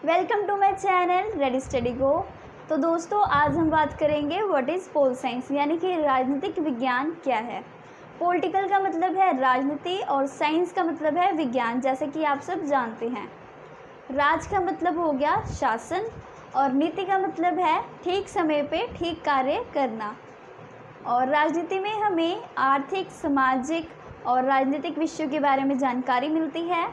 Welcome to my channel ready study go. तो दोस्तों, आज हम बात करेंगे व्हाट इज़ पोल साइंस, यानी कि राजनीतिक विज्ञान क्या है। पॉलिटिकल का मतलब है राजनीति और साइंस का मतलब है विज्ञान, जैसे कि आप सब जानते हैं। राज का मतलब हो गया शासन और नीति का मतलब है ठीक समय पे ठीक कार्य करना। और राजनीति में हमें आर्थिक, सामाजिक और राजनीतिक विषयों के बारे में जानकारी मिलती है।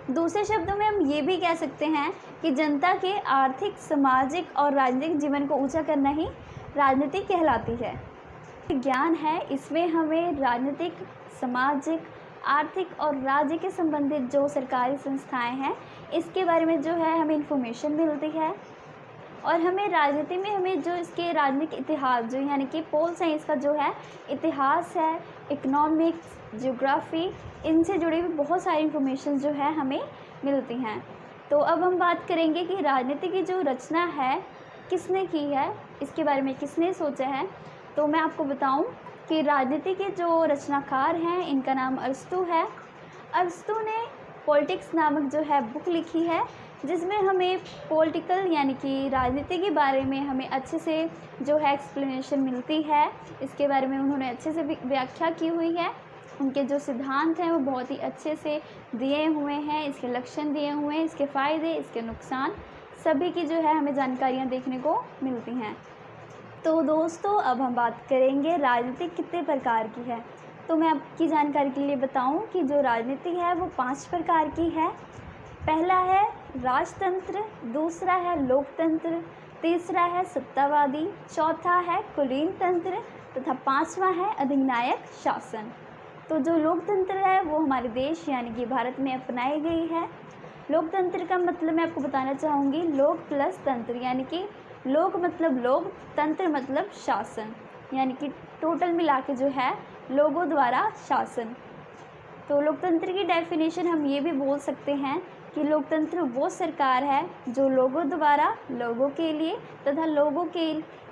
दूसरे शब्दों में हम ये भी कह सकते हैं कि जनता के आर्थिक, सामाजिक और राजनीतिक जीवन को ऊंचा करना ही राजनीति कहलाती है। विज्ञान है, इसमें हमें राजनीतिक, सामाजिक, आर्थिक और राज्य के संबंधित जो सरकारी संस्थाएं हैं इसके बारे में जो है हमें इन्फॉर्मेशन मिलती है। और हमें राजनीति में हमें जो इसके राजनीतिक इतिहास जो यानी कि पोल साइंस का जो है इतिहास है, इकोनॉमिक्स, ज्योग्राफी, इनसे जुड़ी हुई बहुत सारी इन्फॉर्मेशन जो है हमें मिलती हैं। तो अब हम बात करेंगे कि राजनीति की जो रचना है किसने की है, इसके बारे में किसने सोचा है। तो मैं आपको बताऊं कि राजनीति के जो रचनाकार हैं इनका नाम अरस्तू है। अरस्तू ने पॉलिटिक्स नामक जो है बुक लिखी है, जिसमें हमें पॉलिटिकल यानी कि राजनीति के बारे में हमें अच्छे से जो है एक्सप्लेनेशन मिलती है। इसके बारे में उन्होंने अच्छे से व्याख्या की हुई है। उनके जो सिद्धांत हैं वो बहुत ही अच्छे से दिए हुए हैं, इसके लक्षण दिए हुए हैं, इसके फ़ायदे, इसके नुकसान, सभी की जो है हमें जानकारियाँ देखने को मिलती हैं। तो दोस्तों, अब हम बात करेंगे राजनीति कितने प्रकार की है। तो मैं आपकी जानकारी के लिए बताऊं कि जो राजनीति है वो 5 प्रकार की है। पहला है राजतंत्र, दूसरा है लोकतंत्र, तीसरा है सत्तावादी, चौथा है कुलीन तंत्र तथा पांचवा है अधिनायक शासन। तो जो लोकतंत्र है वो हमारे देश यानी कि भारत में अपनाई गई है। लोकतंत्र का मतलब मैं आपको बताना चाहूँगी, लोक प्लस तंत्र, यानी कि लोक मतलब लोग, तंत्र मतलब शासन, यानी कि टोटल मिला के जो है लोगों द्वारा शासन। तो लोकतंत्र की डेफिनेशन हम ये भी बोल सकते हैं कि लोकतंत्र वो सरकार है जो लोगों द्वारा, लोगों के लिए तथा लोगों के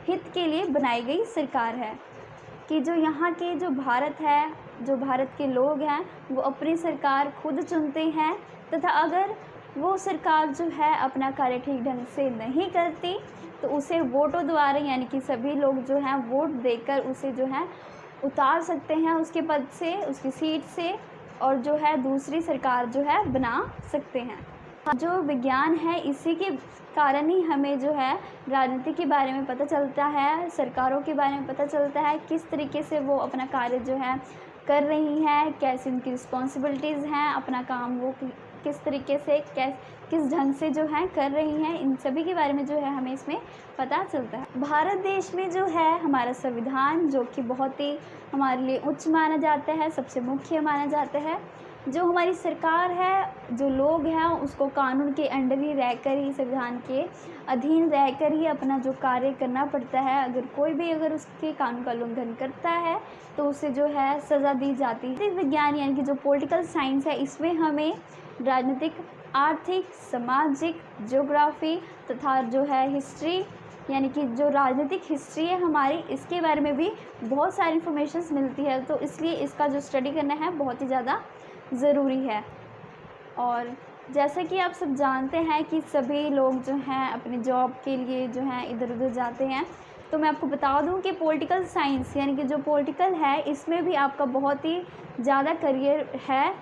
हित के लिए बनाई गई सरकार है। कि जो यहाँ के जो भारत है, जो भारत के लोग हैं वो अपनी सरकार खुद चुनते हैं तथा अगर वो सरकार जो है अपना कार्य ठीक ढंग से नहीं करती तो उसे वोटों द्वारा यानी कि सभी लोग जो हैं वोट देकर उसे जो है उतार सकते हैं उसके पद से, उसकी सीट से, और जो है दूसरी सरकार जो है बना सकते हैं। जो विज्ञान है इसी के कारण ही हमें जो है राजनीति के बारे में पता चलता है, सरकारों के बारे में पता चलता है, किस तरीके से वो अपना कार्य जो है कर रही हैं, कैसी उनकी रिस्पॉन्सिबिलिटीज़ हैं, अपना काम वो किस तरीके से किस ढंग से जो है कर रही हैं, इन सभी के बारे में जो है हमें इसमें पता चलता है। भारत देश में जो है हमारा संविधान जो कि बहुत ही हमारे लिए उच्च माना जाता है, सबसे मुख्य माना जाता है। जो हमारी सरकार है, जो लोग हैं उसको कानून के अंडर ही रहकर ही, संविधान के अधीन रहकर ही अपना जो कार्य करना पड़ता है। अगर कोई भी अगर उसके कानून का उल्लंघन करता है तो उसे जो है सज़ा दी जाती है। विज्ञान यानी कि जो पॉलिटिकल साइंस है इसमें हमें राजनीतिक, आर्थिक, सामाजिक, ज्योग्राफी तथा जो है हिस्ट्री यानी कि जो राजनीतिक हिस्ट्री है हमारी, इसके बारे में भी बहुत सारी इन्फॉर्मेशंस मिलती है। तो इसलिए इसका जो स्टडी करना है बहुत ही ज़्यादा ज़रूरी है। और जैसा कि आप सब जानते हैं कि सभी लोग जो हैं अपने जॉब के लिए जो हैं इधर उधर जाते हैं। तो मैं आपको बता दूं कि पॉलिटिकल साइंस यानी कि जो पॉलिटिकल है इसमें भी आपका बहुत ही ज़्यादा करियर है।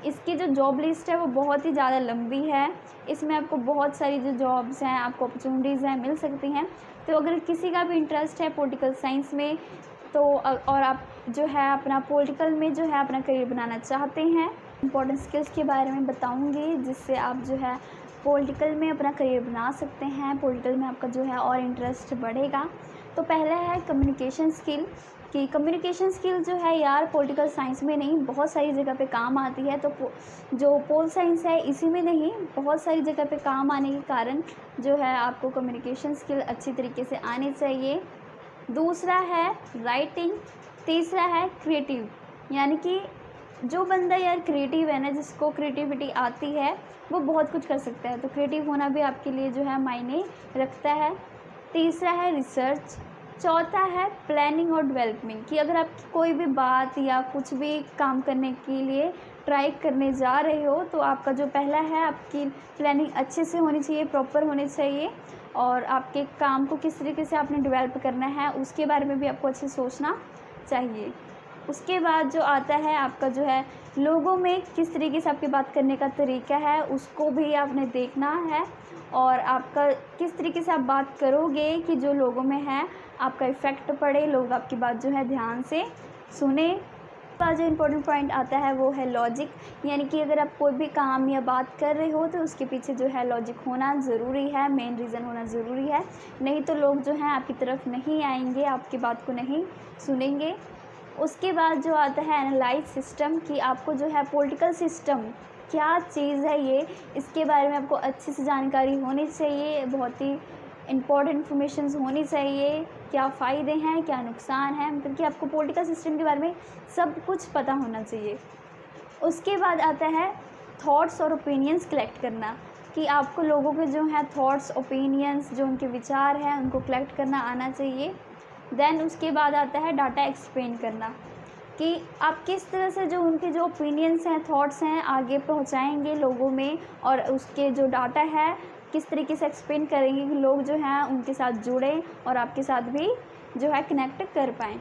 इसकी जो जॉब लिस्ट है वो बहुत ही ज़्यादा लंबी है। इसमें आपको बहुत सारी जो जॉब्स हैं, आपको अपॉर्चुनिटीज़ हैं, मिल सकती हैं। तो अगर किसी का भी इंटरेस्ट है पॉलिटिकल साइंस में तो और आप जो है अपना पॉलिटिकल में जो है अपना करियर बनाना चाहते हैं, इम्पोर्टेंट स्किल्स के बारे में बताऊंगी जिससे आप जो है पॉलिटिकल में अपना करियर बना सकते हैं, पॉलिटिकल में आपका जो है और इंटरेस्ट बढ़ेगा। तो पहला है कम्युनिकेशन स्किल। कि कम्युनिकेशन स्किल जो है यार पॉलिटिकल साइंस में नहीं, बहुत सारी जगह पे काम आती है। तो जो पोल साइंस है इसी में नहीं, बहुत सारी जगह पे काम आने के कारण जो है आपको कम्युनिकेशन स्किल अच्छी तरीके से आनी चाहिए। दूसरा है राइटिंग, तीसरा है क्रिएटिव, यानी कि जो बंदा यार क्रिएटिव है ना, जिसको क्रिएटिविटी आती है वो बहुत कुछ कर सकता है। तो क्रिएटिव होना भी आपके लिए जो है मायने रखता है। तीसरा है रिसर्च, चौथा है प्लानिंग और डेवलपमेंट, कि अगर आपकी कोई भी बात या कुछ भी काम करने के लिए ट्राई करने जा रहे हो तो आपका जो पहला है, आपकी प्लानिंग अच्छे से होनी चाहिए, प्रॉपर होनी चाहिए, और आपके काम को किस तरीके से आपने डेवलप करना है उसके बारे में भी आपको अच्छे से सोचना चाहिए। उसके बाद जो आता है आपका जो है लोगों में किस तरीके से आपकी बात करने का तरीका है, उसको भी आपने देखना है, और आपका किस तरीके से आप बात करोगे कि जो लोगों में है आपका इफ़ेक्ट पड़े, लोग आपकी बात जो है ध्यान से सुने। का जो इम्पोर्टेंट पॉइंट आता है वो है लॉजिक, यानी कि अगर आप कोई भी काम या बात कर रहे हो तो उसके पीछे जो है लॉजिक होना ज़रूरी है, मेन रीज़न होना ज़रूरी है, नहीं तो लोग जो हैं आपकी तरफ नहीं आएंगे, आपकी बात को नहीं सुनेंगे। उसके बाद जो आता है एनालाइज सिस्टम, कि आपको जो है पॉलिटिकल सिस्टम क्या चीज़ है ये, इसके बारे में आपको अच्छी से जानकारी होनी चाहिए, बहुत ही इम्पोर्टेंट इन्फॉर्मेशंस होनी चाहिए, क्या फ़ायदे हैं क्या नुकसान है, मतलब कि आपको पॉलिटिकल सिस्टम के बारे में सब कुछ पता होना चाहिए। उसके बाद आता है थॉट्स और ओपिनियंस कलेक्ट करना, कि आपको लोगों के जो हैं थॉट्स, ओपिनियंस, जो उनके विचार हैं उनको कलेक्ट करना आना चाहिए। देन उसके बाद आता है डाटा एक्सप्लेन करना, कि आप किस तरह से जो उनके जो ओपिनियंस हैं, थॉट्स हैं आगे पहुंचाएंगे लोगों में, और उसके जो डाटा है किस तरीके से एक्सप्लेन करेंगे कि लोग जो हैं उनके साथ जुड़ें और आपके साथ भी जो है कनेक्ट कर पाएँ।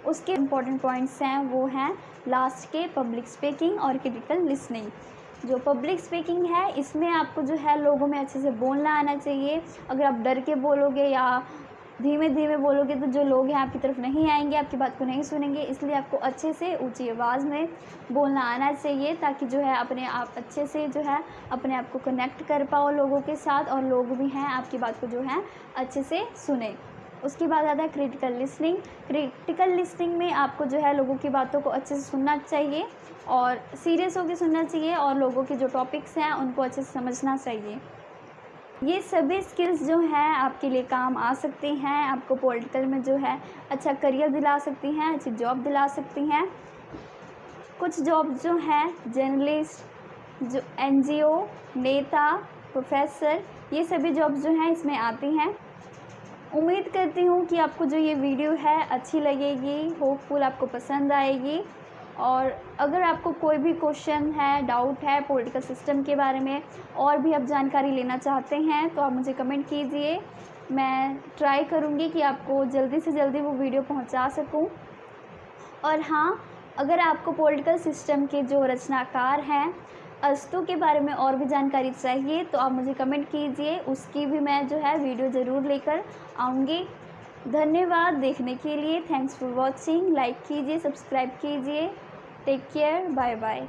उसके इम्पॉर्टेंट पॉइंट्स हैं वो हैं लास्ट के पब्लिक स्पीकिंग और क्रिटिकल लिसनिंग। जो पब्लिक स्पीकिंग है इसमें आपको जो है लोगों में अच्छे से बोलना आना चाहिए। अगर आप डर के बोलोगे या धीमे धीमे बोलोगे तो जो लोग हैं आपकी तरफ नहीं आएंगे, आपकी बात को नहीं सुनेंगे, इसलिए आपको अच्छे से ऊंची आवाज़ में बोलना आना चाहिए, ताकि जो है अपने आप अच्छे से जो है अपने आप को कनेक्ट कर पाओ लोगों के साथ, और लोग भी हैं आपकी बात को जो है अच्छे से सुने। उसके बाद आता है क्रिटिकल लिसनिंग। क्रिटिकल लिसनिंग में आपको जो है लोगों की बातों को अच्छे से सुनना चाहिए और सीरियस होकर सुनना चाहिए, और लोगों के जो टॉपिक्स हैं उनको अच्छे से समझना चाहिए। ये सभी स्किल्स जो हैं आपके लिए काम आ सकती हैं, आपको पॉलिटिकल में जो है अच्छा करियर दिला सकती हैं, अच्छी जॉब दिला सकती हैं। कुछ जॉब जो हैं जर्नलिस्ट, जो एनजीओ, नेता, प्रोफेसर, ये सभी जॉब जो हैं इसमें आती हैं। उम्मीद करती हूँ कि आपको जो ये वीडियो है अच्छी लगेगी, होपफुल आपको पसंद आएगी। और अगर आपको कोई भी क्वेश्चन है, डाउट है पॉलिटिकल सिस्टम के बारे में, और भी आप जानकारी लेना चाहते हैं तो आप मुझे कमेंट कीजिए। मैं ट्राई करूँगी कि आपको जल्दी से जल्दी वो वीडियो पहुँचा सकूँ। और हाँ, अगर आपको पॉलिटिकल सिस्टम के जो रचनाकार हैं अरस्तू के बारे में और भी जानकारी चाहिए तो आप मुझे कमेंट कीजिए, उसकी भी मैं जो है वीडियो ज़रूर लेकर आऊँगी। धन्यवाद देखने के लिए, थैंक्स फॉर वॉचिंग। लाइक कीजिए, सब्सक्राइब कीजिए। Take care, bye bye.